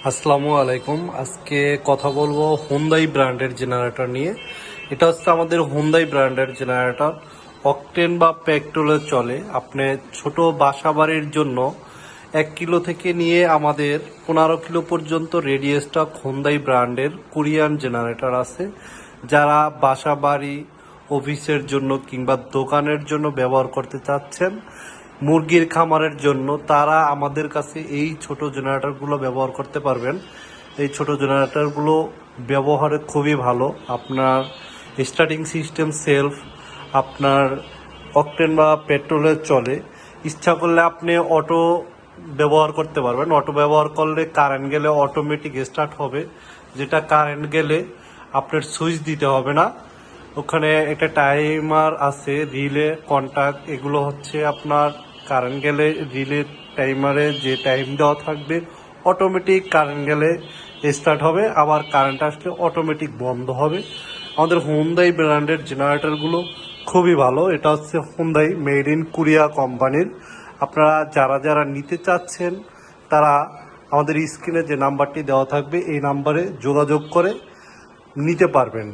আসসালামু আলাইকুম। আজকে কথা বলবো হুন্দাই ব্র্যান্ডের জেনারেটর নিয়ে। এটা হচ্ছে আমাদের হুন্দাই ব্র্যান্ডের জেনারেটর, অকটেন বা পেট্রোলে চলে। আপনি ছোট বাসা বাড়ির জন্য 1 কিলো থেকে নিয়ে আমাদের 15 কিলো পর্যন্ত রেডিয়াসটা হুন্দাই ব্র্যান্ডের কোরিয়ান জেনারেটর আছে। যারা বাসা বাড়ি, অফিসের জন্য কিংবা দোকানের জন্য ব্যবহার করতে চাচ্ছেন, মুরগির খামারের জন্য, তারা আমাদের কাছে এই ছোট জেনারেটরগুলো ব্যবহার করতে পারবেন। এই ছোট জেনারেটরগুলো ব্যবহারে খুবই ভালো। আপনার স্টার্টিং সিস্টেম সেলফ, আপনার অকটেন বা পেট্রোলে চলে। ইচ্ছা করলে আপনি অটো ব্যবহার করতে পারবেন। অটো ব্যবহার করলে কারেন্ট গেলে অটোমেটিক স্টার্ট হবে, যেটা কারেন্ট গেলে আপনার সুইচ দিতে হবে না। ওখানে একটা টাইমার আছে, রিলে, কন্টাক্ট, এগুলো হচ্ছে আপনার কারেন্ট গেলে রিলে টাইমারে যে টাইম দেওয়া থাকবে অটোমেটিক কারেন্ট গেলে স্টার্ট হবে, আবার কারেন্ট আসলে অটোমেটিক বন্ধ হবে। আমাদের হুন্দাই ব্র্যান্ডের জেনারেটরগুলো খুবই ভালো। এটা হচ্ছে হুন্দাই মেড ইন কোরিয়া কোম্পানির। আপনারা যারা যারা নিতে চাচ্ছেন তারা আমাদের স্ক্রিনে যে নাম্বারটি দেওয়া থাকবে এই নাম্বারে যোগাযোগ করে নিতে পারবেন।